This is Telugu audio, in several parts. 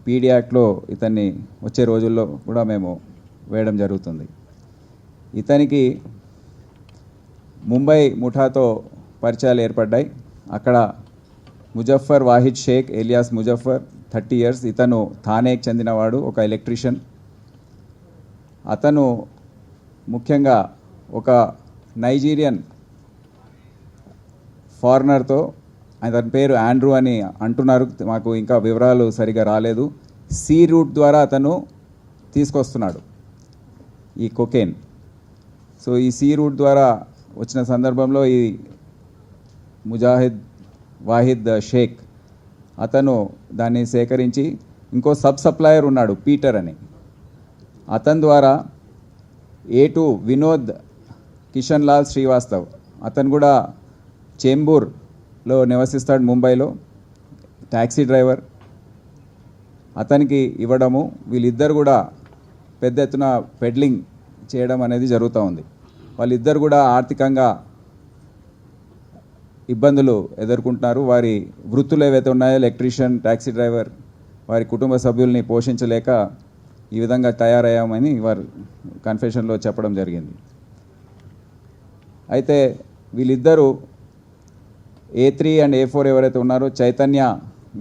పీడీ యాక్ట్లో ఇతన్ని వచ్చే రోజుల్లో కూడా మేము వేయడం జరుగుతుంది. ఇతనికి ముంబై ముఠాతో పరిచయాలు ఏర్పడ్డాయి. అక్కడ ముజఫర్ వాహిద్ షేక్ ఎలియాస్ ముజఫర్ 30 years, ఇతను థానేకి చెందినవాడు, ఒక ఎలక్ట్రీషియన్. అతను ముఖ్యంగా ఒక నైజీరియన్ ఫారినర్తో, అతని పేరు ఆండ్రూ అని అంటున్నారు, మాకు ఇంకా వివరాలు సరిగా రాలేదు, సీ రూట్ ద్వారా అతను తీసుకొస్తున్నాడు ఈ కొకేన్. సో ఈ సీ రూట్ ద్వారా వచ్చిన సందర్భంలో ఈ వాహిద్ షేక్ అతను దాన్ని సేకరించి ఇంకో సప్లయర్ ఉన్నాడు పీటర్ అని, అతని ద్వారా A2 వినోద్ కిషన్ లాల్ శ్రీవాస్తవ్, అతను కూడా చేంబూర్లో నివసిస్తాడు, ముంబైలో ట్యాక్సీ డ్రైవర్, అతనికి ఇవ్వడము. వీళ్ళిద్దరు కూడా పెద్ద ఎత్తున పెడ్లింగ్ చేయడం అనేది జరుగుతూ ఉంది. వాళ్ళిద్దరు కూడా ఆర్థికంగా ఇబ్బందులు ఎదుర్కొంటున్నారు. వారి వృత్తులు ఏవైతే ఉన్నాయో, ఎలక్ట్రీషియన్, ట్యాక్సీ డ్రైవర్, వారి కుటుంబ సభ్యుల్ని పోషించలేక ఈ విధంగా తయారయ్యామని వారు కన్ఫెషన్లో చెప్పడం జరిగింది. అయితే వీళ్ళిద్దరూ A3 అండ్ A4 ఎవరైతే ఉన్నారో, చైతన్య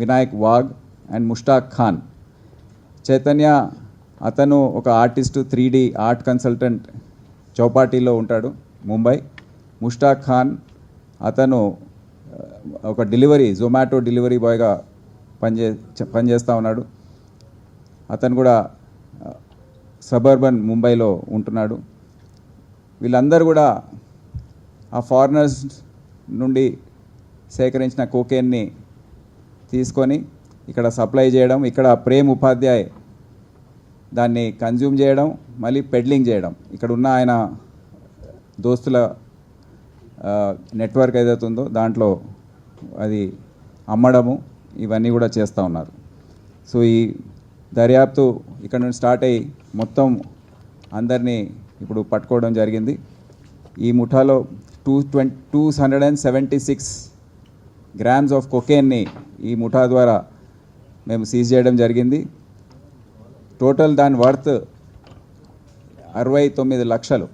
వినాయక్ వాగ్ అండ్ ముష్తాక్ ఖాన్. చైతన్య అతను ఒక ఆర్టిస్టు, 3D ఆర్ట్ కన్సల్టెంట్, చౌపాటీలో ఉంటాడు ముంబై. ముష్తాక్ ఖాన్ అతను ఒక జొమాటో డెలివరీ బాయ్గా పనిచేస్తూ ఉన్నాడు. అతను కూడా సబర్బన్ ముంబైలో ఉంటున్నాడు. వీళ్ళందరూ కూడా ఆ ఫారినర్స్ నుండి సేకరించిన కోకేన్ని తీసుకొని ఇక్కడ సప్లై చేయడం, ఇక్కడ ప్రేమ్ ఉపాధ్యాయ్ దాన్ని కన్జ్యూమ్ చేయడం, మళ్ళీ పెడ్లింగ్ చేయడం, ఇక్కడ ఉన్న ఆయన దోస్తుల నెట్వర్క్ ఏదైతే ఉందో దాంట్లో అది అమ్మడము, ఇవన్నీ కూడా చేస్తూ ఉన్నారు. సో ఈ దర్యాప్తు ఇక్కడ నుండి స్టార్ట్ అయ్యి మొత్తం అందరినీ ఇప్పుడు పట్టుకోవడం జరిగింది. ఈ ముఠాలో 276 grams ఆఫ్ కొకేన్ని ఈ ముఠా ద్వారా మేము సీజ్ చేయడం జరిగింది. టోటల్ దాని వర్త్ 69 లక్షలు.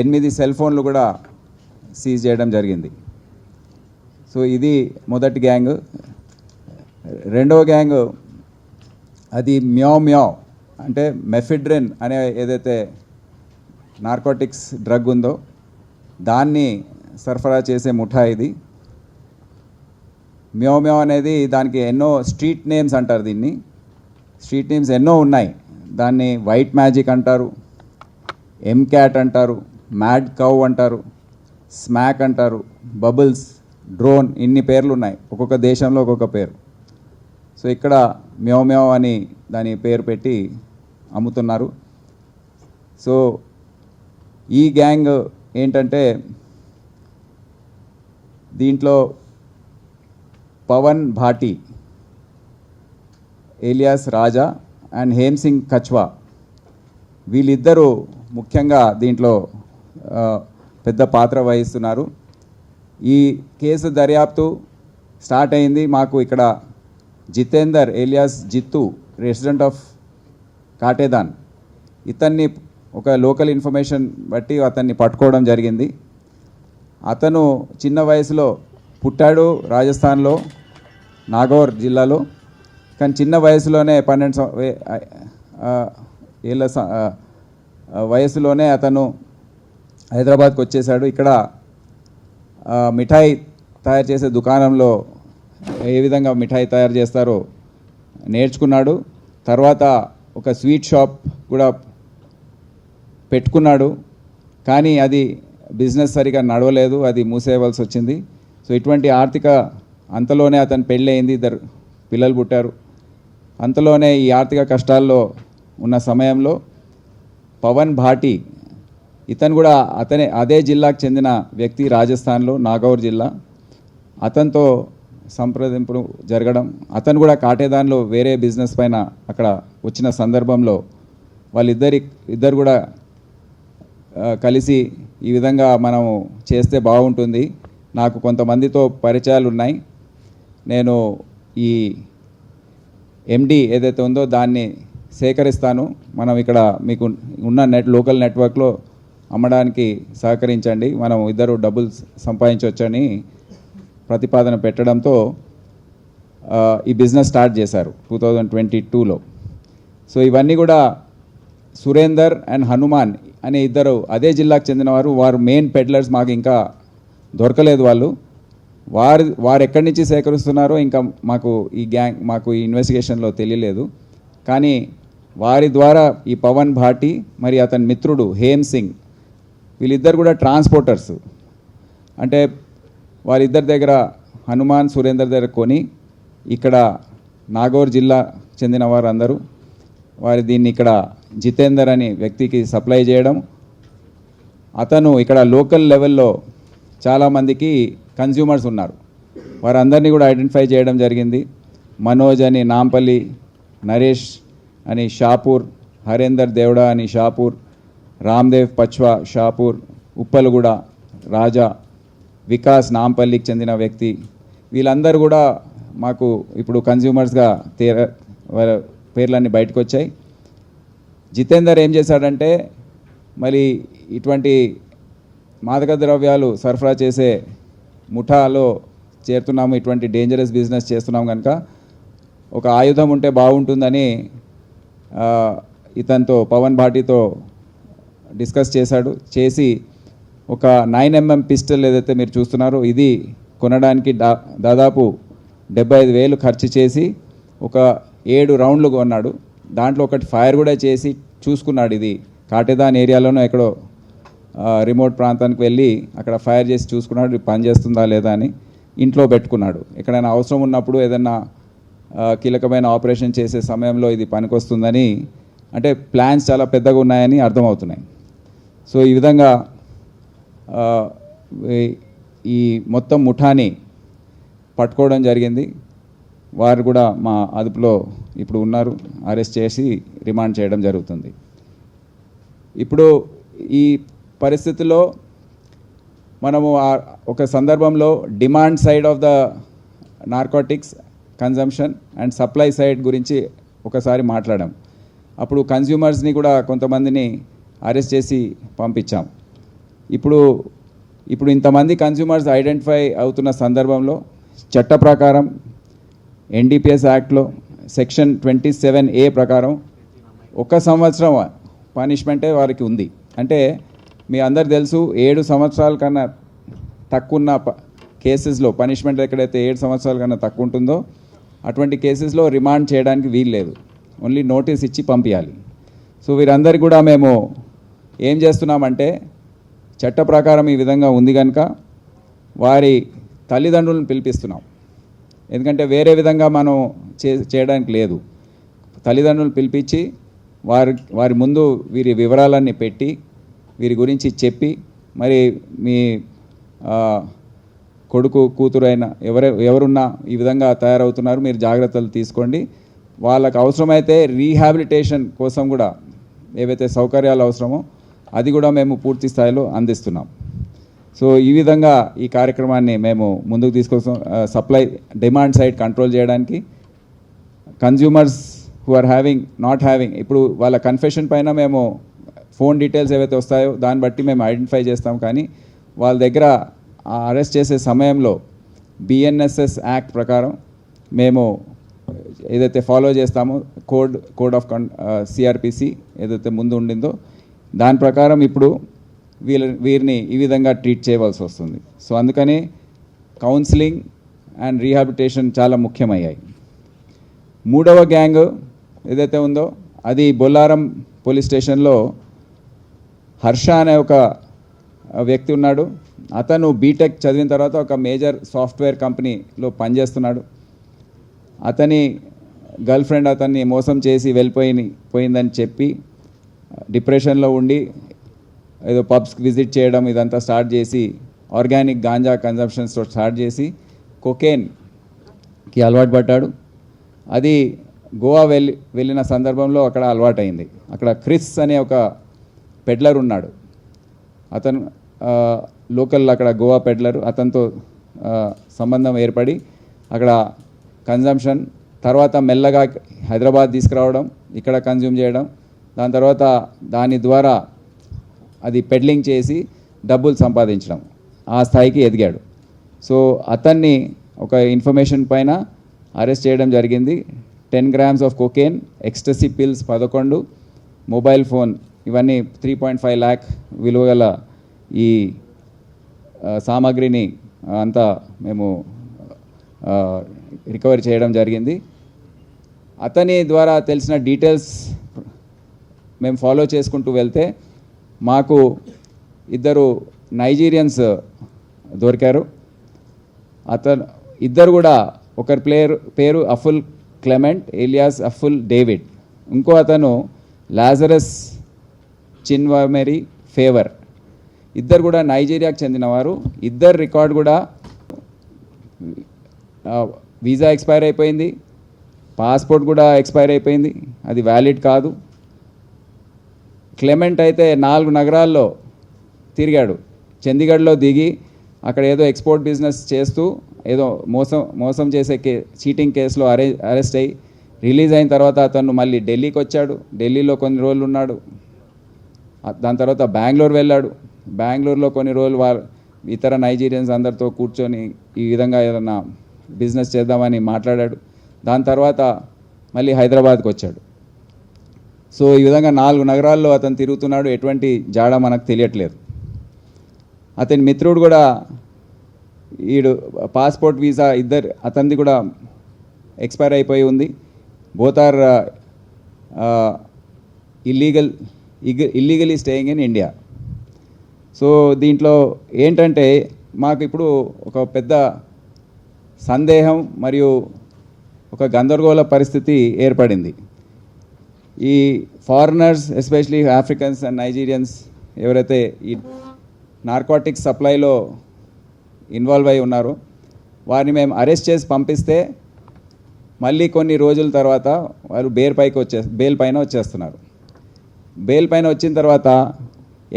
8 సెల్ ఫోన్లు కూడా సీజ్ చేయడం జరిగింది. సో ఇది మొదటి గ్యాంగ్. రెండవ గ్యాంగ్ అది మ్యావ్ అంటే మెఫిడ్రిన్ అనే ఏదైతే నార్కోటిక్స్ డ్రగ్ ఉందో దాన్ని సరఫరా చేసే ముఠా ఇది. మ్యావ్ అనేది దానికి ఎన్నో స్ట్రీట్ నేమ్స్ అంటారు, దీన్ని స్ట్రీట్ నేమ్స్ ఎన్నో ఉన్నాయి. దాన్ని వైట్ మ్యాజిక్ అంటారు, క్యాట్ అంటారు, మ్యాడ్ కౌ అంటారు, స్మాక్ అంటారు, బబుల్స్, డ్రోన్, ఇన్ని పేర్లు ఉన్నాయి, ఒక్కొక్క దేశంలో ఒక్కొక్క పేరు. సో ఇక్కడ మ్యావ్ అని దాని పేరు పెట్టి అమ్ముతున్నారు. సో ఈ గ్యాంగ్ ఏంటంటే దీంట్లో పవన్ భాటి ఏలియాస్ రాజా అండ్ హేమ్ సింగ్ కచ్వా, వీళ్ళిద్దరూ ముఖ్యంగా దీంట్లో పెద్ద పాత్ర వహిస్తున్నారు. ఈ కేసు దర్యాప్తు స్టార్ట్ అయింది. మాకు ఇక్కడ Jitender alias Jittu, resident of Katedan, ఇతన్ని ఒక లోకల్ ఇన్ఫర్మేషన్ బట్టి అతన్ని పట్టుకోవడం జరిగింది. అతను చిన్న వయసులో పుట్టాడు రాజస్థాన్లో, నాగౌర్ జిల్లాలో, కానీ చిన్న వయసులోనే 12 ఏళ్ళ వయసులోనే అతను హైదరాబాద్కి వచ్చేసాడు. ఇక్కడ మిఠాయి తయారు చేసే దుకాణంలో ఏ విధంగా మిఠాయి తయారు చేస్తారో నేర్చుకున్నాడు. తర్వాత ఒక స్వీట్ షాప్ కూడా పెట్టుకున్నాడు, కానీ అది బిజినెస్ సరిగా నడవలేదు, అది మూసేయవలసి వచ్చింది. సో ఇటువంటి ఆర్థిక అంతలోనే అతను పెళ్ళి అయింది, 2 పిల్లలు పుట్టారు. అంతలోనే ఈ ఆర్థిక కష్టాల్లో ఉన్న సమయంలో పవన్ భాటి, ఇతను కూడా అదే జిల్లాకు చెందిన వ్యక్తి, రాజస్థాన్లో నాగౌర్ జిల్లా, అతనితో సంప్రదింపులు జరగడం, అతను కూడా కాటేదాన్లో వేరే బిజినెస్ పైన అక్కడ వచ్చిన సందర్భంలో వాళ్ళిద్దరు కూడా కలిసి ఈ విధంగా మనము చేస్తే బాగుంటుంది, నాకు కొంతమందితో పరిచయాలు ఉన్నాయి, నేను ఈ ఎండి ఏదైతే ఉందో దాన్ని సేకరిస్తాను, మనం ఇక్కడ మీకు ఉన్న లోకల్ నెట్వర్క్లో అమ్మడానికి సహకరించండి, మనం ఇద్దరు డబ్బులు సంపాదించవచ్చని ప్రతిపాదన పెట్టడంతో ఈ బిజినెస్ స్టార్ట్ చేశారు 2022లో. సో ఇవన్నీ కూడా సురేందర్ అండ్ హనుమాన్ అనే ఇద్దరు అదే జిల్లాకు చెందినవారు, వారు మెయిన్ పెడ్లర్స్. మాకు ఇంకా దొరకలేదు వాళ్ళు, వారు ఎక్కడి నుంచి సేకరిస్తున్నారో ఇంకా మాకు ఈ ఇన్వెస్టిగేషన్లో తెలియలేదు. కానీ వారి ద్వారా ఈ పవన్ భాటి మరి అతని మిత్రుడు హేమ్ సింగ్, వీళ్ళిద్దరు కూడా ట్రాన్స్పోర్టర్స్. అంటే వారిద్దరి దగ్గర హనుమాన్ సురేందర్ దగ్గర కొని ఇక్కడ నాగౌర్ జిల్లా చెందిన వారు అందరూ వారి దీన్ని ఇక్కడ జితేందర్ అనే వ్యక్తికి సప్లై చేయడం, అతను ఇక్కడ లోకల్ లెవెల్లో చాలామందికి కన్జ్యూమర్స్ ఉన్నారు, వారందరినీ కూడా ఐడెంటిఫై చేయడం జరిగింది. మనోజ్ అని నాంపల్లి, నరేష్ అని షాపూర్, హరేందర్ దేవడా అని షాపూర్, రామ్దేవ్ పచ్వా షాపూర్, ఉప్పలగూడ రాజా, వికాస్ నాంపల్లికి చెందిన వ్యక్తి, వీళ్ళందరూ కూడా మాకు ఇప్పుడు కన్జ్యూమర్స్గా పేర్లన్నీ బయటకు వచ్చాయి. జితేందర్ ఏం చేశాడంటే, మరి ఇటువంటి మాదక ద్రవ్యాలు సరఫరా చేసే ముఠాలో చేరుతున్నాము, ఇటువంటి డేంజరస్ బిజినెస్ చేస్తున్నాం కనుక ఒక ఆయుధం ఉంటే బాగుంటుందని ఇతనితో పవన్ భాటితో డిస్కస్ చేసి ఒక 9mm పిస్టల్ ఏదైతే మీరు చూస్తున్నారో ఇది కొనడానికి దాదాపు 75,000 ఖర్చు చేసి ఒక 7 రౌండ్లు కొన్నాడు. దాంట్లో ఒకటి ఫైర్ కూడా చేసి చూసుకున్నాడు, ఇది కాటేదాన్ ఏరియాలోనో ఎక్కడో రిమోట్ ప్రాంతానికి వెళ్ళి అక్కడ ఫైర్ చేసి చూసుకున్నాడు, ఇది పనిచేస్తుందా లేదా అని. ఇంట్లో పెట్టుకున్నాడు, ఎక్కడైనా అవసరం ఉన్నప్పుడు ఏదైనా కీలకమైన ఆపరేషన్ చేసే సమయంలో ఇది పనికొస్తుందని. అంటే ప్లాన్స్ చాలా పెద్దగా ఉన్నాయని అర్థమవుతున్నాయి. సో ఈ విధంగా ఈ మొత్తం ముఠాని పట్టుకోవడం జరిగింది. వారు కూడా మా అదుపులో ఇప్పుడు ఉన్నారు, అరెస్ట్ చేసి రిమాండ్ చేయడం జరుగుతుంది. ఇప్పుడు ఈ పరిస్థితుల్లో మనము ఒక సందర్భంలో demand side of the narcotics consumption and supply side గురించి ఒకసారి మాట్లాడాం. అప్పుడు కన్జ్యూమర్స్ని కూడా కొంతమందిని అరెస్ట్ చేసి పంపించాం. ఇప్పుడు ఇంతమంది కన్జ్యూమర్స్ ఐడెంటిఫై అవుతున్న సందర్భంలో చట్ట ప్రకారం NDPS యాక్ట్లో సెక్షన్ 27A ప్రకారం 1 సంవత్సరం పనిష్మెంటే వారికి ఉంది. అంటే మీ అందరు తెలుసు, 7 సంవత్సరాల కన్నా తక్కువ ఉన్న కేసెస్లో పనిష్మెంట్ ఎక్కడైతే 7 సంవత్సరాల కన్నా తక్కువ ఉంటుందో అటువంటి కేసెస్లో రిమాండ్ చేయడానికి వీలు లేదు, ఓన్లీ నోటీస్ ఇచ్చి పంపించాలి. సో వీరందరికీ కూడా మేము ఏం చేస్తున్నామంటే, చట్ట ప్రకారం ఈ విధంగా ఉంది కనుక వారి తల్లిదండ్రులను పిలిపిస్తున్నాం. ఎందుకంటే వేరే విధంగా మనం చేయడానికి లేదు. తల్లిదండ్రులను పిలిపించి వారి ముందు వీరి వివరాలన్నీ పెట్టి వీరి గురించి చెప్పి, మరి మీ కొడుకు కూతురు అయినా ఎవరున్నా ఈ విధంగా తయారవుతున్నారు, మీరు జాగ్రత్తలు తీసుకోండి, వాళ్ళకు అవసరమైతే రీహాబిలిటేషన్ కోసం కూడా ఏవైతే సౌకర్యాలు అవసరమో అది కూడా మేము పూర్తి స్థాయిలో అందిస్తున్నాం. సో ఈ విధంగా ఈ కార్యక్రమాన్ని మేము ముందుకు తీసుకొస్తాం. సప్లై డిమాండ్ సైడ్ కంట్రోల్ చేయడానికి consumers who are not having, ఇప్పుడు వాళ్ళ కన్ఫెషన్ పైన మేము ఫోన్ డీటెయిల్స్ ఏవైతే వస్తాయో దాన్ని బట్టి మేము ఐడెంటిఫై చేస్తాం. కానీ వాళ్ళ దగ్గర అరెస్ట్ చేసే సమయంలో BNSS యాక్ట్ ప్రకారం మేము ఏదైతే ఫాలో చేస్తామో కోడ్ ఆఫ్ CRPC ఏదైతే ముందు ఉండిందో దాని ప్రకారం ఇప్పుడు వీరిని ఈ విధంగా ట్రీట్ చేయవలసి వస్తుంది. సో అందుకని కౌన్సిలింగ్ అండ్ రీహాబిలిటేషన్ చాలా ముఖ్యమయ్యాయి. 3వ గ్యాంగ్ ఏదైతే ఉందో అది బొల్లారం పోలీస్ స్టేషన్లో హర్ష అనే ఒక వ్యక్తి ఉన్నాడు. అతను బీటెక్ చదివిన తర్వాత ఒక మేజర్ సాఫ్ట్వేర్ కంపెనీలో పనిచేస్తున్నాడు. అతని గర్ల్ ఫ్రెండ్ అతన్ని మోసం చేసి పోయిందని చెప్పి డిప్రెషన్లో ఉండి ఏదో పబ్స్కి విజిట్ చేయడం ఇదంతా స్టార్ట్ చేసి ఆర్గానిక్ గాంజా కన్జంప్షన్ స్టార్ట్ చేసి కొకేన్కి అలవాటు పడ్డాడు. అది గోవా వెళ్ళిన సందర్భంలో అక్కడ అలవాటైంది. అక్కడ క్రిస్ అనే ఒక పెడ్లర్ ఉన్నాడు, అతను లోకల్ అక్కడ గోవా పెడ్లర్, అతనితో సంబంధం ఏర్పడి అక్కడ కన్జంప్షన్, తర్వాత మెల్లగా హైదరాబాద్ తీసుకురావడం, ఇక్కడ కన్జ్యూమ్ చేయడం, దాని తర్వాత దాని ద్వారా అది పెడ్లింగ్ చేసి డబ్బులు సంపాదించడం, ఆ స్థాయికి ఎదిగాడు. సో అతన్ని ఒక ఇన్ఫర్మేషన్ పైన అరెస్ట్ చేయడం జరిగింది. 10 grams of cocaine, ecstasy pills 11, mobile phone, ఇవన్నీ 3.5 lakh విలువ గల ఈ సామాగ్రిని అంతా మేము రికవరీ చేయడం జరిగింది. అతని ద్వారా తెలిసిన డీటెయిల్స్ మేము ఫాలో చేసుకుంటూ వెళ్తే మాకు 2 నైజీరియన్స్ దొరికారు. ఇద్దరు కూడా ఒకరి పేరు అఫుల్ క్లెమెంట్ ఏలియాస్ అఫుల్ డేవిడ్, ఇంకో అతను లాజరస్ చిన్వమెరీ ఫేవర్. ఇద్దరు కూడా నైజీరియాకు చెందినవారు. ఇద్దరు రికార్డ్ కూడా వీసా ఎక్స్పైర్ అయిపోయింది, పాస్పోర్ట్ కూడా ఎక్స్పైర్ అయిపోయింది, అది వ్యాలిడ్ కాదు. క్లెమెంట్ అయితే 4 నగరాల్లో తిరిగాడు. చండీగఢ్లో దిగి అక్కడ ఏదో ఎక్స్పోర్ట్ బిజినెస్ చేస్తూ ఏదో మోసం చేసే చీటింగ్ కేసులో అరెస్ట్ అయ్యి రిలీజ్ అయిన తర్వాత అతను మళ్ళీ ఢిల్లీకి వచ్చాడు. ఢిల్లీలో కొన్ని రోజులు ఉన్నాడు. దాని తర్వాత బెంగళూరు వెళ్ళాడు. బెంగళూరులో కొన్ని రోజులు ఇతర నైజీరియన్స్ అందరితో కూర్చొని ఈ విధంగా ఏదైనా బిజినెస్ చేద్దామని మాట్లాడాడు. దాని తర్వాత మళ్ళీ హైదరాబాద్కి వచ్చాడు. సో ఈ విధంగా 4 నగరాల్లో అతను తిరుగుతున్నాడు. ఎటువంటి జాడ మనకు తెలియట్లేదు. అతని మిత్రుడు కూడా ఈడు పాస్పోర్ట్ వీసా అతనిది కూడా ఎక్స్పైర్ అయిపోయి ఉంది. Both are illegally staying in India. So దీంట్లో ఏంటంటే మాకు ఇప్పుడు ఒక పెద్ద సందేహం మరియు ఒక గందరగోళ పరిస్థితి ఏర్పడింది. ఈ foreigners, especially Africans and Nigerians ఎవరైతే ఈ నార్కోటిక్స్ సప్లైలో ఇన్వాల్వ్ అయి ఉన్నారో వారిని మేము అరెస్ట్ చేసి పంపిస్తే మళ్ళీ కొన్ని రోజుల తర్వాత వారు బెయిల్ పైన వచ్చేస్తున్నారు. బెయిల్ పైన వచ్చిన తర్వాత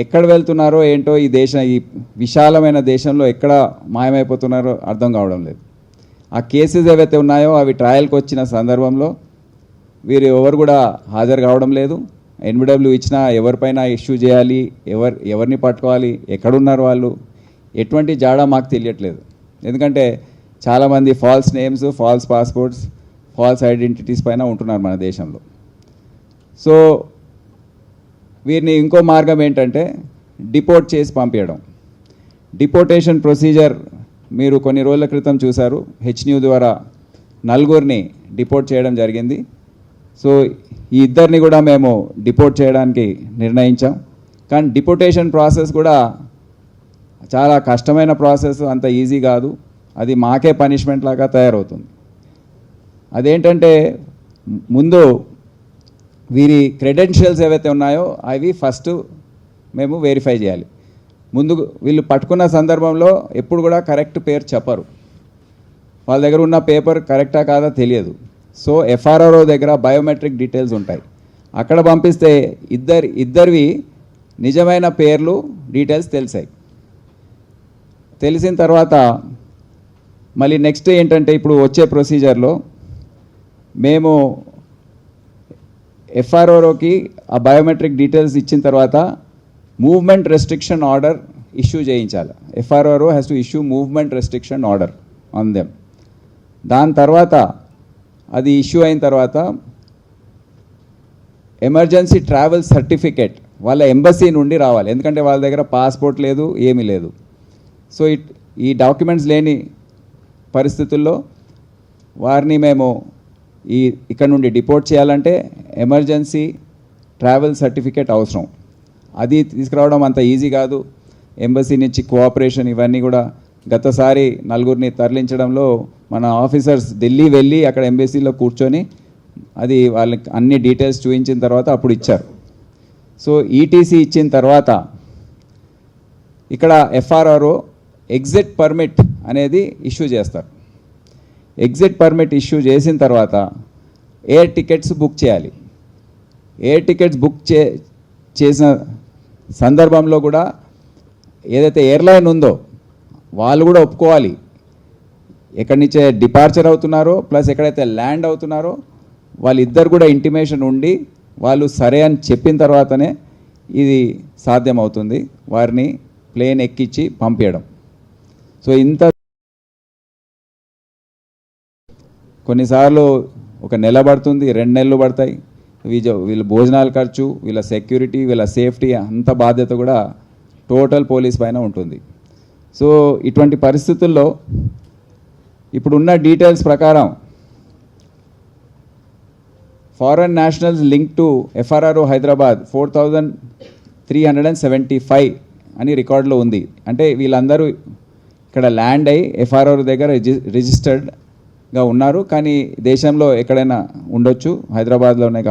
ఎక్కడ వెళ్తున్నారో ఏంటో ఈ విశాలమైన దేశంలో ఎక్కడ మాయమైపోతున్నారో అర్థం కావడం లేదు. ఆ కేసెస్ ఏవైతే ఉన్నాయో అవి ట్రయల్కి వచ్చిన సందర్భంలో వీరు ఎవరు కూడా హాజరు కావడం లేదు. ఎన్బిడబ్ల్యూ ఇచ్చినా ఎవరిపైన ఇష్యూ చేయాలి, ఎవరిని పట్టుకోవాలి, ఎక్కడున్నారు వాళ్ళు, ఎటువంటి జాడా మాకు తెలియట్లేదు. ఎందుకంటే చాలామంది false names, false passports, false identities పైన ఉంటున్నారు మన దేశంలో. సో వీరిని ఇంకో మార్గం ఏంటంటే డిపోర్ట్ చేసి పంపించడం. డిపోర్టేషన్ ప్రొసీజర్ మీరు కొన్ని రోజుల క్రితం చూశారు. హెచ్న్యూ ద్వారా 4 డిపోర్ట్ చేయడం జరిగింది. సో ఈ 2 కూడా మేము డిపోర్ట్ చేయడానికి నిర్ణయించాం. కానీ డిపోర్టేషన్ ప్రాసెస్ కూడా చాలా కష్టమైన ప్రాసెస్, అంత ఈజీ కాదు. అది మాకే పనిష్మెంట్ లాగా తయారవుతుంది. అదేంటంటే ముందు వీరి క్రెడెన్షియల్స్ ఏవైతే ఉన్నాయో అవి ఫస్ట్ మేము వెరిఫై చేయాలి. ముందు వీళ్ళు పట్టుకున్న సందర్భంలో ఎప్పుడు కూడా కరెక్ట్ పేరు చెప్పరు. వాళ్ళ దగ్గర ఉన్న పేపర్ కరెక్టా కాదా తెలియదు. సో ఎఫ్ఆర్ఆర్ఓ దగ్గర బయోమెట్రిక్ డీటెయిల్స్ ఉంటాయి. అక్కడ పంపిస్తే ఇద్దరివి నిజమైన పేర్లు, డీటెయిల్స్ తెలిసిన తర్వాత మళ్ళీ నెక్స్ట్ ఏంటంటే ఇప్పుడు వచ్చే ప్రొసీజర్లో మేము ఎఫ్ఆర్ఆర్ఓకి ఆ బయోమెట్రిక్ డీటెయిల్స్ ఇచ్చిన తర్వాత మూవ్మెంట్ రెస్ట్రిక్షన్ ఆర్డర్ ఇష్యూ చేయించాలి. FRRO has to issue movement restriction order on them. దాని తర్వాత అది ఇష్యూ అయిన తర్వాత ఎమర్జెన్సీ ట్రావెల్ సర్టిఫికేట్ వాళ్ళ ఎంబసీ నుండి రావాలి. ఎందుకంటే వాళ్ళ దగ్గర పాస్పోర్ట్ లేదు, ఏమీ లేదు. సో ఈ డాక్యుమెంట్స్ లేని పరిస్థితుల్లో వారిని మేము ఇక్కడ నుండి డిపోర్ట్ చేయాలంటే ఎమర్జెన్సీ ట్రావెల్ సర్టిఫికేట్ అవసరం. అది తీసుకురావడం అంత ఈజీ కాదు. ఎంబసీ నుంచి కోఆపరేషన్ ఇవన్నీ కూడా గతసారి 4 తరలించడంలో మన ఆఫీసర్స్ ఢిల్లీ వెళ్ళి అక్కడ ఎంబసీలో కూర్చొని అది వాళ్ళకి అన్ని డీటెయిల్స్ చూపించిన తర్వాత అప్పుడు ఇచ్చారు. సో ఈటీసీ ఇచ్చిన తర్వాత ఇక్కడ ఎఫ్ఆర్ఆర్ఓ ఎగ్జిట్ పర్మిట్ అనేది ఇష్యూ చేస్తారు. ఎగ్జిట్ పర్మిట్ ఇష్యూ చేసిన తర్వాత ఎయిర్ టికెట్స్ బుక్ చేయాలి. ఎయిర్ టికెట్స్ బుక్ చేసిన సందర్భంలో కూడా ఏదైతే ఎయిర్లైన్ ఉందో వాళ్ళు కూడా ఒప్పుకోవాలి. ఎక్కడి నుంచే డిపార్చర్ అవుతున్నారో ప్లస్ ఎక్కడైతే ల్యాండ్ అవుతున్నారో వాళ్ళిద్దరు కూడా ఇంటిమేషన్ ఉండి వాళ్ళు సరే అని చెప్పిన తర్వాతనే ఇది సాధ్యమవుతుంది, వారిని ప్లేన్ ఎక్కించి పంపించడం. సో ఇంత కొన్నిసార్లు ఒక నెల పడుతుంది, 2 నెలలు పడతాయి. వీళ్ళ భోజనాల ఖర్చు, వీళ్ళ సెక్యూరిటీ, వీళ్ళ సేఫ్టీ అంత బాధ్యత కూడా టోటల్ పోలీస్ పైన ఉంటుంది. సో ఇటువంటి పరిస్థితుల్లో ఇప్పుడున్న డీటెయిల్స్ ప్రకారం foreign nationals link to FRRO Hyderabad 4375 అని రికార్డులో ఉంది. అంటే వీళ్ళందరూ ఇక్కడ ల్యాండ్ అయ్యి ఎఫ్ఆర్ఆర్ఓ దగ్గర రిజిస్టర్డ్గా ఉన్నారు, కానీ దేశంలో ఎక్కడైనా ఉండొచ్చు, హైదరాబాద్లోనే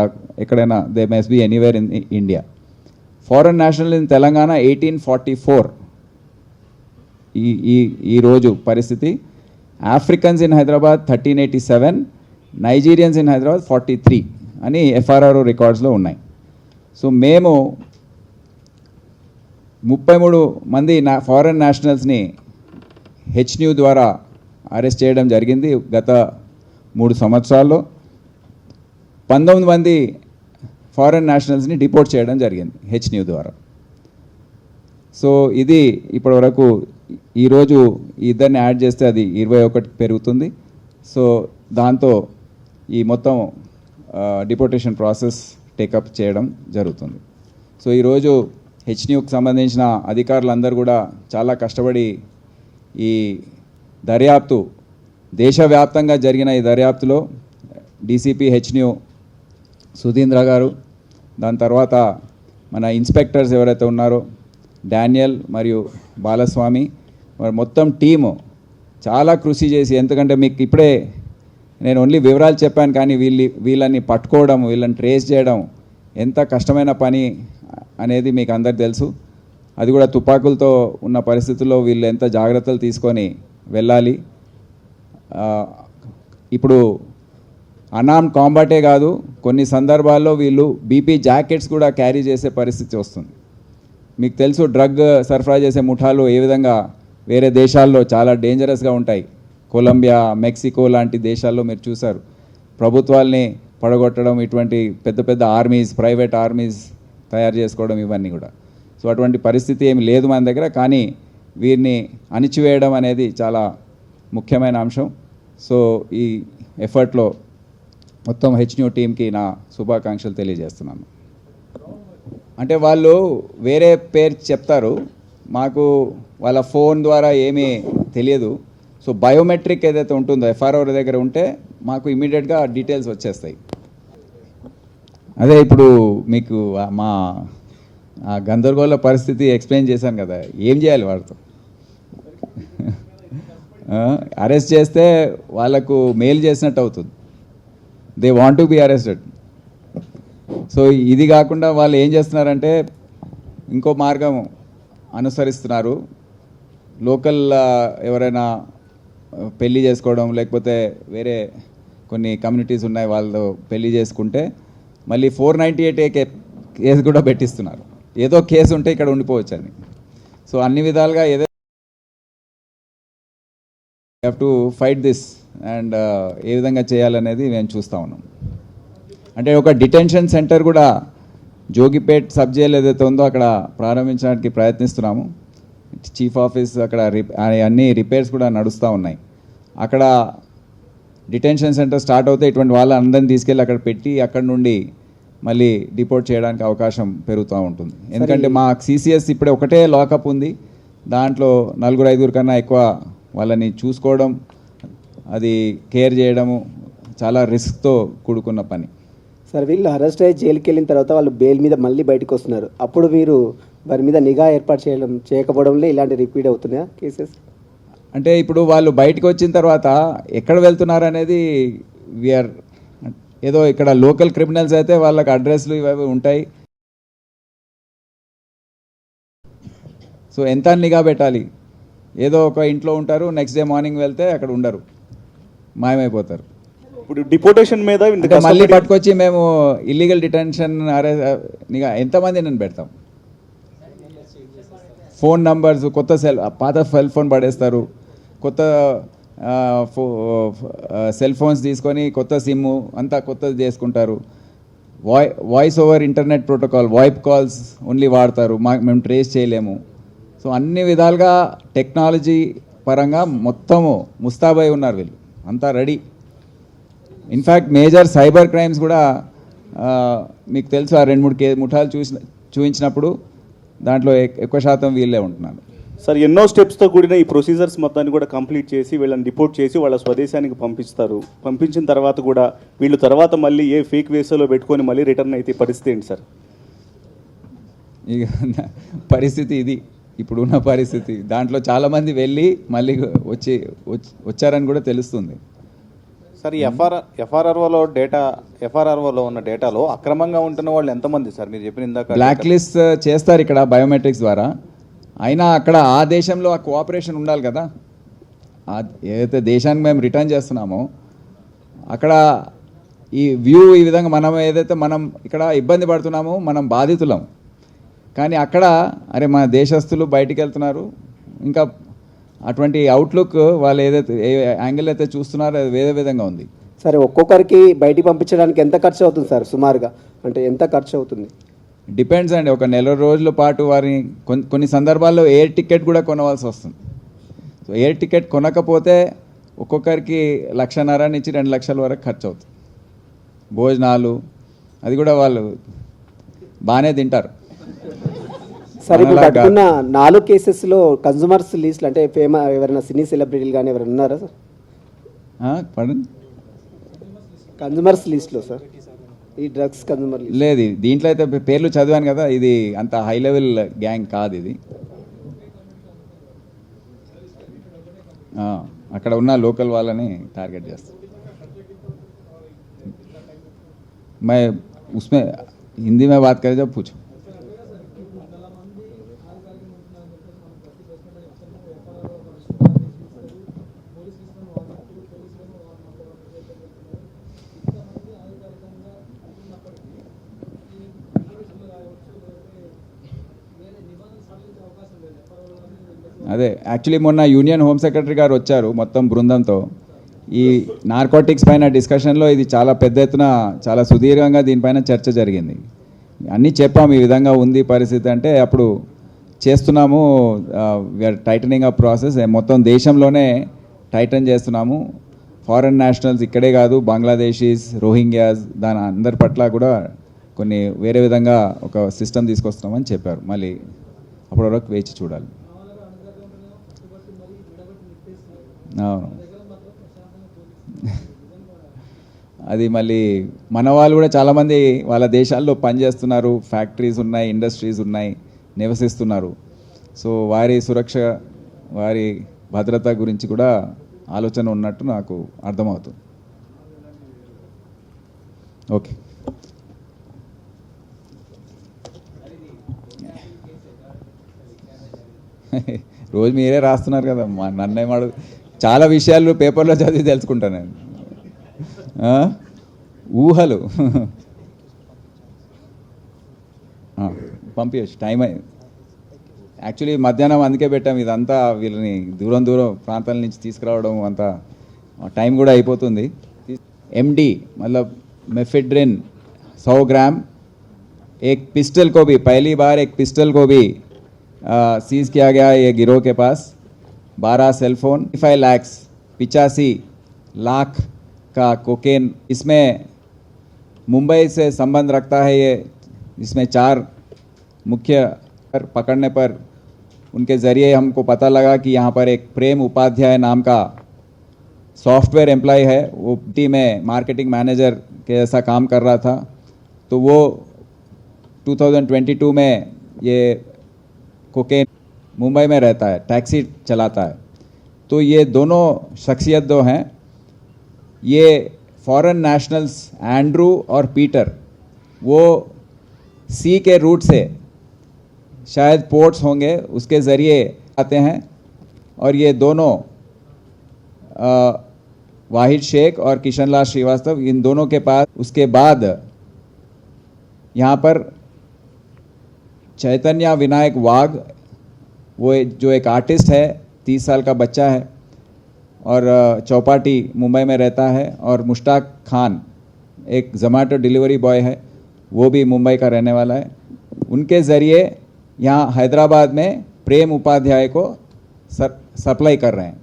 ఎక్కడైనా they must be anywhere in India. Foreign national in Telangana 1844 ఈరోజు పరిస్థితి. Africans in Hyderabad 1387, Nigerians in Hyderabad 43 అని ఎఫ్ఆర్ఆర్ఓ రికార్డ్స్లో ఉన్నాయి. సో మేము 33 మంది ఫారెన్ నేషనల్స్ని హెచ్న్యూ ద్వారా అరెస్ట్ చేయడం జరిగింది గత 3 సంవత్సరాల్లో. 19 మంది ఫారెన్ నేషనల్స్ని డిపోర్ట్ చేయడం జరిగింది హెచ్న్యూ ద్వారా. సో ఇది ఇప్పటివరకు ఈరోజు ఇద్దరిని యాడ్ చేస్తే అది 21 పెరుగుతుంది. సో దాంతో ఈ మొత్తం డిపోర్టేషన్ ప్రాసెస్ టేకప్ చేయడం జరుగుతుంది. సో ఈరోజు హెచ్న్యూకి సంబంధించిన అధికారులందరూ కూడా చాలా కష్టపడి ఈ దర్యాప్తు, దేశవ్యాప్తంగా జరిగిన ఈ దర్యాప్తులో డీసీపీ హెచ్న్యూ సుధీంద్ర గారు, దాని తర్వాత మన ఇన్స్పెక్టర్స్ ఎవరైతే ఉన్నారో డానియల్ మరియు బాలస్వామి, మరి మొత్తం టీము చాలా కృషి చేసి, ఎందుకంటే మీకు ఇప్పుడే నేను ఓన్లీ వివరాలు చెప్పాను, కానీ వీళ్ళని పట్టుకోవడం, వీళ్ళని ట్రేస్ చేయడం ఎంత కష్టమైన పని అనేది మీకు అందరికి తెలుసు. అది కూడా తుపాకులతో ఉన్న పరిస్థితుల్లో వీళ్ళు ఎంత జాగ్రత్తలు తీసుకొని వెళ్ళాలి. ఇప్పుడు అనార్మ్డ్ కాంబాటే కాదు, కొన్ని సందర్భాల్లో వీళ్ళు బీపీ జాకెట్స్ కూడా క్యారీ చేసే పరిస్థితి వస్తుంది. మీకు తెలుసు డ్రగ్ సరఫరా చేసే ముఠాలు ఏ విధంగా వేరే దేశాల్లో చాలా డేంజరస్గా ఉంటాయి. కొలంబియా, మెక్సికో లాంటి దేశాల్లో మీరు చూసారు ప్రభుత్వాల్ని పడగొట్టడం, ఇటువంటి పెద్ద పెద్ద ఆర్మీస్, ప్రైవేట్ ఆర్మీస్ తయారు చేసుకోవడం, ఇవన్నీ కూడా. సో అటువంటి పరిస్థితి ఏమి లేదు మన దగ్గర, కానీ వీరిని అణిచివేయడం అనేది చాలా ముఖ్యమైన అంశం. సో ఈ ఎఫర్ట్లో మొత్తం హెచ్న్యూ టీంకి నా శుభాకాంక్షలు తెలియజేస్తున్నాను. అంటే వాళ్ళు వేరే పేరు చెప్తారు, మాకు వాళ్ళ ఫోన్ ద్వారా ఏమీ తెలియదు. సో బయోమెట్రిక్ ఏదైతే ఉంటుందో ఎఫ్ఆర్ఓ దగ్గర ఉంటే మాకు ఇమీడియట్గా డీటెయిల్స్ వచ్చేస్తాయి. అదే ఇప్పుడు మీకు మా గందరగోళ పరిస్థితి ఎక్స్ప్లెయిన్ చేశాను కదా, ఏం చేయాలి వాడితో? అరెస్ట్ చేస్తే వాళ్ళకు మెయిల్ చేసినట్టు అవుతుంది. They want to be arrested. So ఇది కాకుండా వాళ్ళు ఏం చేస్తున్నారంటే ఇంకో మార్గం అనుసరిస్తున్నారు. లోకల్ ఎవరైనా పెళ్లి చేసుకోవడం, లేకపోతే వేరే కొన్ని కమ్యూనిటీస్ ఉన్నాయి, వాళ్ళు పెళ్లి చేసుకుంటే మళ్ళీ 498A కేసు కూడా పెట్టిస్తున్నారు. ఏదో కేసు ఉంటే ఇక్కడ ఉండిపోవచ్చు అని. సో అన్ని విధాలుగా ఏదో have to fight this and ఏ విధంగా చేయాలనేది మేము చూస్తూ ఉన్నాం. అంటే ఒక డిటెన్షన్ సెంటర్ కూడా జోగిపేట్ సబ్ జైలు ఏదైతే ఉందో అక్కడ ప్రారంభించడానికి ప్రయత్నిస్తున్నాము. చీఫ్ ఆఫీస్ అక్కడ అన్ని రిపేర్స్ కూడా నడుస్తూ ఉన్నాయి. అక్కడ డిటెన్షన్ సెంటర్ స్టార్ట్ అవుతే ఇటువంటి వాళ్ళందరినీ తీసుకెళ్ళి అక్కడ పెట్టి అక్కడ నుండి మళ్ళీ డిపోర్ట్ చేయడానికి అవకాశం పెరుగుతూ ఉంటుంది. ఎందుకంటే మా సిసిఎస్ ఇప్పుడే ఒకటే లాకప్ ఉంది, దాంట్లో 4-5 కన్నా ఎక్కువ వాళ్ళని చూసుకోవడం, అది కేర్ చేయడము చాలా రిస్క్తో కూడుకున్న పని. సార్ వీళ్ళు అరెస్ట్ అయ్యి జైలుకి వెళ్ళిన తర్వాత వాళ్ళు బెయిల్ మీద మళ్ళీ బయటకు వస్తున్నారు. అప్పుడు మీరు వారి మీద నిఘా ఏర్పాటు చేయకపోవడంలో ఇలాంటి రిపీట్ అవుతున్నాయా కేసెస్? అంటే ఇప్పుడు వాళ్ళు బయటకు వచ్చిన తర్వాత ఎక్కడ వెళ్తున్నారు అనేది వీఆర్, ఏదో ఇక్కడ లోకల్ క్రిమినల్స్ అయితే వాళ్ళకి అడ్రస్లు ఇవి ఉంటాయి. సో ఎంత నిఘా పెట్టాలి? ఏదో ఒక ఇంట్లో ఉంటారు, నెక్స్ట్ డే మార్నింగ్ వెళ్తే అక్కడ ఉండరు, మాయమైపోతారు. ఇప్పుడు డిపోర్టేషన్ మీద మళ్ళీ పట్టుకొచ్చి మేము ఇల్లీగల్ డిటెన్షన్ నిఘా ఎంతమంది నేను పెడతాం? ఫోన్ నంబర్స్, కొత్త పాత సెల్ ఫోన్ పడేస్తారు, కొత్త సెల్ ఫోన్స్ తీసుకొని కొత్త సిమ్ అంతా కొత్తది చేసుకుంటారు. Voice over internet protocol, VoIP calls only వాడతారు, మేము ట్రేస్ చేయలేము. సో అన్ని విధాలుగా టెక్నాలజీ పరంగా మొత్తము ముస్తాబై ఉన్నారు వీళ్ళు, అంతా ready. In fact major cyber crimes కూడా మీకు తెలుసు, ఆ 2-3 ముఠాలు చూపించినప్పుడు దాంట్లో ఎక్కువ శాతం వీళ్ళే ఉంటున్నారు. సార్ ఎన్నో స్టెప్స్తో కూడిన ఈ ప్రొసీజర్స్ మొత్తాన్ని కూడా కంప్లీట్ చేసి వీళ్ళని డిపోర్ట్ చేసి వాళ్ళ స్వదేశానికి పంపిస్తారు. పంపించిన తర్వాత కూడా వీళ్ళు తర్వాత మళ్ళీ ఏ ఫేక్ వేసలో పెట్టుకొని మళ్ళీ రిటర్న్ అయితే పరిస్థితి ఏంటి సార్? ఇక పరిస్థితి ఇది, ఇప్పుడున్న పరిస్థితి. దాంట్లో చాలామంది వెళ్ళి మళ్ళీ వచ్చారని కూడా తెలుస్తుంది. సార్ ఈ ఎఫ్ఆర్ఆర్ఓలో ఉన్న డేటాలో అక్రమంగా ఉంటున్న వాళ్ళు ఎంతమంది సార్? మీరు చెప్పిన ఇందాక బ్లాక్ లిస్ట్ చేస్తారు ఇక్కడ బయోమెట్రిక్స్ ద్వారా. అయినా అక్కడ ఆ దేశంలో ఆ కోఆపరేషన్ ఉండాలి కదా. ఏదైతే దేశానికి మేము రిటర్న్ చేస్తున్నామో అక్కడ ఈ ఈ విధంగా మనం ఏదైతే మనం ఇక్కడ ఇబ్బంది పడుతున్నామో మనం బాధితులం. కానీ అక్కడ అరే మన దేశస్తులు బయటికి వెళ్తున్నారు, ఇంకా అటువంటి అవుట్లుక్ వాళ్ళు ఏదైతే ఏ యాంగిల్ అయితే చూస్తున్నారో అది వేరే విధంగా ఉంది. సరే, ఒక్కొక్కరికి బయటికి పంపించడానికి ఎంత ఖర్చు అవుతుంది సార్? సుమారుగా అంటే ఎంత ఖర్చు అవుతుంది? డిపెండ్స్ అండి. ఒక నెల రోజుల పాటు వారిని కొన్ని సందర్భాల్లో ఎయిర్ టికెట్ కూడా కొనవలసి వస్తుంది. సో ఎయిర్ టికెట్ కొనకపోతే ఒక్కొక్కరికి 1,50,000 నుంచి 2 లక్షల వరకు ఖర్చు అవుతుంది. భోజనాలు అది కూడా వాళ్ళు బాగానే తింటారు. సరే, ఇప్పుడు పట్టుకున్న 4 కేసెస్లో కన్జ్యూమర్స్ లిస్ట్ అంటే ఎవరైనా సినీ సెలబ్రిటీలు కానీ ఎవరైనా ఉన్నారా సార్? పడండి, కన్జ్యూమర్స్ లిస్ట్లో సార్ ఈ డ్రగ్స్ కన్జ్యూమర్ లిస్ట్ లేదు. దీంట్లో అయితే పేర్లు చదివాను కదా, ఇది అంత హై లెవెల్ గ్యాంగ్ కాదు ఇది. అక్కడ ఉన్న లోకల్ వాళ్ళని టార్గెట్ చేస్తాం. मैं उसमें हिंदी में बात करें जब पूछो. అదే యాక్చువల్లీ మొన్న యూనియన్ హోమ్ సెక్రటరీ గారు వచ్చారు మొత్తం బృందంతో. ఈ నార్కోటిక్స్ పైన డిస్కషన్లో ఇది చాలా పెద్ద ఎత్తున చాలా సుదీర్ఘంగా దీనిపైన చర్చ జరిగింది. అన్నీ చెప్పాము ఈ విధంగా ఉంది పరిస్థితి అంటే, అప్పుడు చేస్తున్నాము వీఆర్ టైటనింగ్ అప్ ప్రాసెస్, మొత్తం దేశంలోనే టైటన్ చేస్తున్నాము. ఫారెన్ నేషనల్స్ ఇక్కడే కాదు, బంగ్లాదేశీస్, రోహింగ్యాస్ దాని అందరి పట్ల కూడా కొన్ని వేరే విధంగా ఒక సిస్టమ్ తీసుకొస్తున్నామని చెప్పారు. మళ్ళీ అప్పటి వరకు వేచి చూడాలి. అది మళ్ళీ మన వాళ్ళు కూడా చాలామంది వాళ్ళ దేశాల్లో పనిచేస్తున్నారు, ఫ్యాక్టరీస్ ఉన్నాయి, ఇండస్ట్రీస్ ఉన్నాయి, నివసిస్తున్నారు. సో వారి సురక్ష, వారి భద్రత గురించి కూడా ఆలోచన ఉన్నట్టు నాకు అర్థమవుతుంది. ఓకే, రోజు మీరే రాస్తున్నారు కదా, నన్నేమాడు చాలా విషయాలు పేపర్లో చదివి తెలుసుకుంటాను నేను. ఊహలు పంపించచ్చు, టైం అయింది. యాక్చువల్లీ మధ్యాహ్నం అందుకే పెట్టాం, ఇదంతా వీళ్ళని దూరం ప్రాంతాల నుంచి తీసుకురావడం అంతా టైం కూడా అయిపోతుంది. ఎండి मतलब मेफेड्रिन 100 ग्राम, एक पिस्टल को भी पहली बार एक पिस्टल को भी सीज किया गया ये गिरोह के पास. 12 सेलफोन, 5 लाख 85 लाख का कोकेन. इसमें मुंबई से संबंध रखता है ये, इसमें 4 मुख्य पकड़ने पर उनके ज़रिए हमको पता लगा कि यहाँ पर एक प्रेम उपाध्याय नाम का सॉफ्टवेयर एम्प्लॉय है, वो टीम में मार्केटिंग मैनेजर के ऐसा काम कर रहा था. तो वो 2022 में ये कोकेन मुंबई में रहता है, टैक्सी चलाता है. तो ये दोनों शख्सियत दो हैं, ये फॉरेन नेशनल्स एंड्रू और पीटर, वो सी के रूट से शायद पोर्ट्स होंगे उसके ज़रिए आते हैं. और ये दोनों वाहिद शेख और किशन लाल श्रीवास्तव, इन दोनों के पास उसके बाद यहाँ पर चैतन्य विनायक वाघ, वो जो एक आर्टिस्ट है, 30 साल का बच्चा है, और चौपाटी मुंबई में रहता है, और मुश्ताक खान एक जोमेटो डिलीवरी बॉय है, वो भी मुंबई का रहने वाला है। उनके ज़रिए यहाँ हैदराबाद में प्रेम उपाध्याय को सप्लाई कर रहे हैं।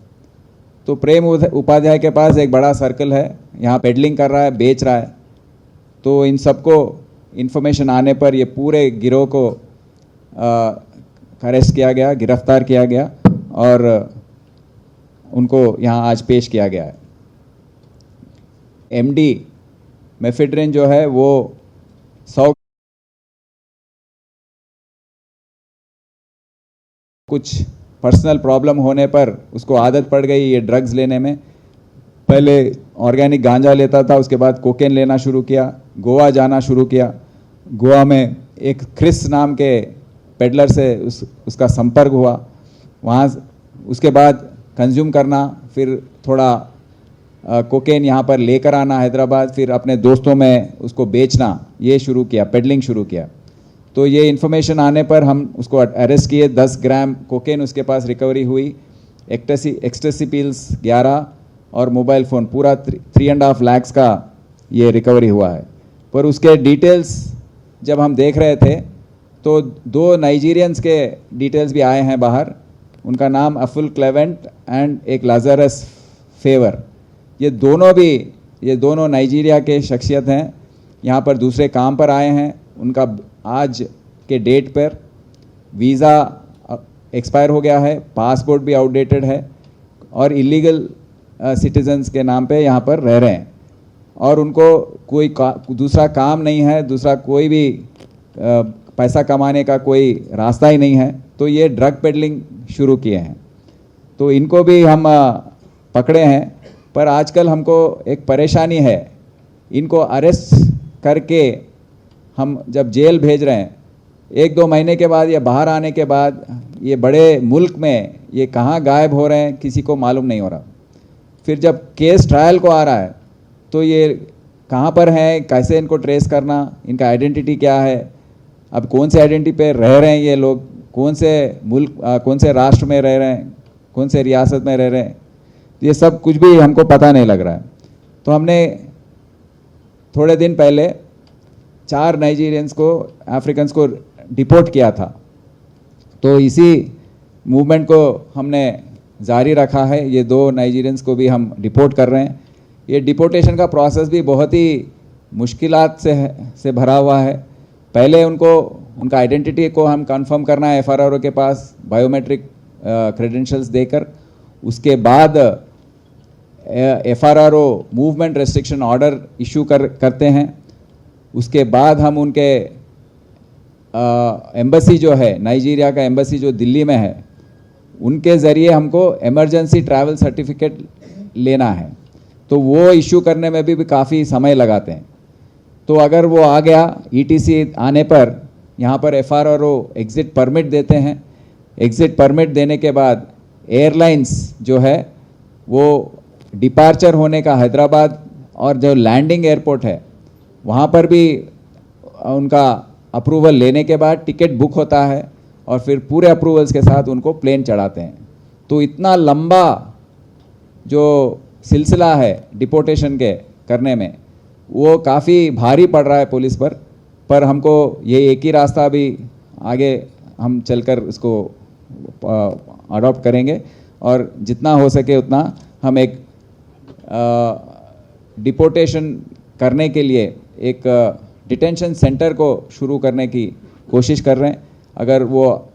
तो प्रेम उपाध्याय के पास एक बड़ा सर्कल है, यहाँ पेडलिंग कर रहा है, बेच रहा है। तो इन सबको इन्फॉर्मेशन आने पर ये पूरे गिरोह को अरेस्ट किया गया, गिरफ्तार किया गया और उनको यहाँ आज पेश किया गया है। एमडी मेफेड्रिन जो है वो 100 कुछ पर्सनल प्रॉब्लम होने पर उसको आदत पड़ गई ये ड्रग्स लेने में। पहले ऑर्गेनिक गांजा लेता था, उसके बाद कोकेन लेना शुरू किया, गोवा जाना शुरू किया। गोवा में एक क्रिस नाम के पेडलर से उसका संपर्क हुआ, वहाँ उसके बाद कंज्यूम करना, फिर थोड़ा कोकेन यहाँ पर लेकर आना हैदराबाद, फिर अपने दोस्तों में उसको बेचना, ये शुरू किया, पेडलिंग शुरू किया। तो ये इन्फॉर्मेशन आने पर हम उसको अरेस्ट किए। 10 ग्राम कोकेन उसके पास रिकवरी हुई, एक्सटेसी पिल्स 11 और मोबाइल फ़ोन पूरा 3.5 लाख का ये रिकवरी हुआ है। पर उसके डिटेल्स जब हम देख रहे थे तो 2 नाइजीरियंस के डिटेल्स भी आए हैं बाहर। उनका नाम अफुल क्लेवेंट एंड एक लाजरस फेवर। ये दोनों नाइजीरिया के शख्सियत हैं, यहाँ पर दूसरे काम पर आए हैं। उनका आज के डेट पर वीज़ा एक्सपायर हो गया है, पासपोर्ट भी आउटडेटेड है और इलीगल सिटीजन्स के नाम पे यहाँ पर रह रहे हैं और उनको कोई दूसरा काम नहीं है, दूसरा कोई भी पैसा कमाने का कोई रास्ता ही नहीं है। तो ये ड्रग पेडलिंग शुरू किए हैं। तो इनको भी हम पकड़े हैं, पर आजकल हमको एक परेशानी है, इनको अरेस्ट करके हम जब जेल भेज रहे हैं, 1-2 महीने के बाद या बाहर आने के बाद ये बड़े मुल्क में ये कहाँ गायब हो रहे हैं किसी को मालूम नहीं हो रहा। फिर जब केस ट्रायल को आ रहा है तो ये कहाँ पर हैं, कैसे इनको ट्रेस करना, इनका आइडेंटिटी क्या है, अब कौन से आइडेंटिटी पे रह रहे हैं ये लोग, कौन से मुल्क कौन से राष्ट्र में रह रहे हैं, कौन से रियासत में रह रहे हैं, ये सब कुछ भी हमको पता नहीं लग रहा है। तो हमने थोड़े दिन पहले 4 नाइजीरियंस को, अफ्रीकन्स को डिपोर्ट किया था। तो इसी मूवमेंट को हमने जारी रखा है। ये 2 नाइजीरियंस को भी हम डिपोर्ट कर रहे हैं। ये डिपोर्टेशन का प्रोसेस भी बहुत ही मुश्किलात से भरा हुआ है। पहले उनका आइडेंटिटी को हम कंफर्म करना है एफआरआरओ के पास बायोमेट्रिक क्रेडेंशियल्स देकर। उसके बाद FRRO movement restriction order issue करते हैं। उसके बाद हम उनके एम्बेसी जो है, नाइजीरिया का एम्बेसी जो दिल्ली में है, उनके ज़रिए हमको इमरजेंसी ट्रैवल सर्टिफिकेट लेना है। तो वो इशू करने में भी काफ़ी समय लगाते हैं। तो अगर वो आ गया, ईटीसी आने पर यहाँ पर एफआरआरओ एग्ज़िट परमिट देते हैं। एग्ज़िट परमिट देने के बाद एयरलाइंस जो है वो डिपार्चर होने का हैदराबाद और जो लैंडिंग एयरपोर्ट है वहाँ पर भी उनका अप्रूवल लेने के बाद टिकट बुक होता है और फिर पूरे अप्रूवल्स के साथ उनको प्लेन चढ़ाते हैं। तो इतना लंबा जो सिलसिला है डिपोर्टेशन के करने में, वो काफ़ी भारी पड़ रहा है पुलिस पर हमको ये एक ही रास्ता अभी आगे हम चलकर इसको अडॉप्ट करेंगे और जितना हो सके उतना हम एक डिपोर्टेशन करने के लिए एक डिटेंशन सेंटर को शुरू करने की कोशिश कर रहे हैं। अगर वो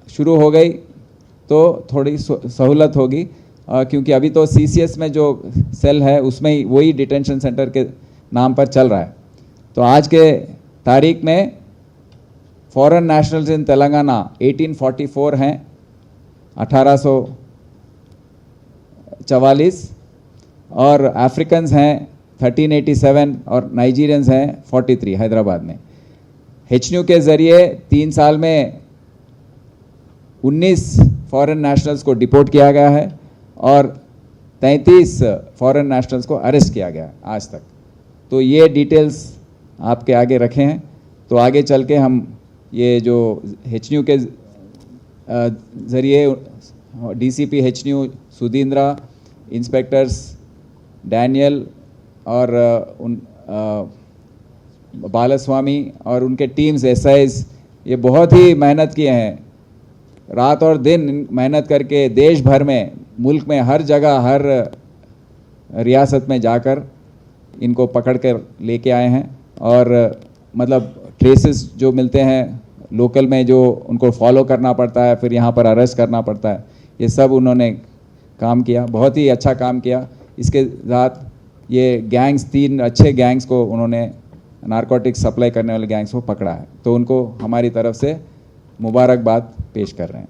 शुरू हो गई तो थोड़ी सहूलत होगी, क्योंकि अभी तो सीसीएस में जो सेल है उसमें ही वही डिटेंशन सेंटर के नाम पर चल रहा है। तो आज के तारीख में फॉरेन नेशनल्स इन तेलंगाना 1844 हैं, 1844, और अफ्रीकन्स हैं 1387 और नाइजीरियंस हैं 43 हैदराबाद में। एचन्यू के ज़रिए 3 साल में 19 फॉरेन नेशनल्स को डिपोर्ट किया गया है और 33 फॉरेन नेशनल्स को अरेस्ट किया गया आज तक। तो ये डिटेल्स आपके आगे रखे हैं। तो आगे चल के हम ये जो एचन्यू के ज़रिए डीसीपी एचन्यू सुधींद्रा, इंस्पेक्टर्स डैनियल और बालास्वामी और उनके टीम्स एसआईज ये बहुत ही मेहनत किए हैं, रात और दिन मेहनत करके देश भर में, मुल्क में हर जगह, हर रियासत में जाकर इनको पकड़ कर लेके आए हैं। और मतलब ट्रेसेस जो मिलते हैं लोकल में, जो उनको फॉलो करना पड़ता है, फिर यहाँ पर अरेस्ट करना पड़ता है, ये सब उन्होंने काम किया, बहुत ही अच्छा काम किया। इसके साथ ये गैंग्स, 3 अच्छे गैंग्स को उन्होंने, नारकोटिक्स सप्लाई करने वाले गैंग्स को पकड़ा है, तो उनको हमारी तरफ से मुबारकबाद पेश कर रहे हैं।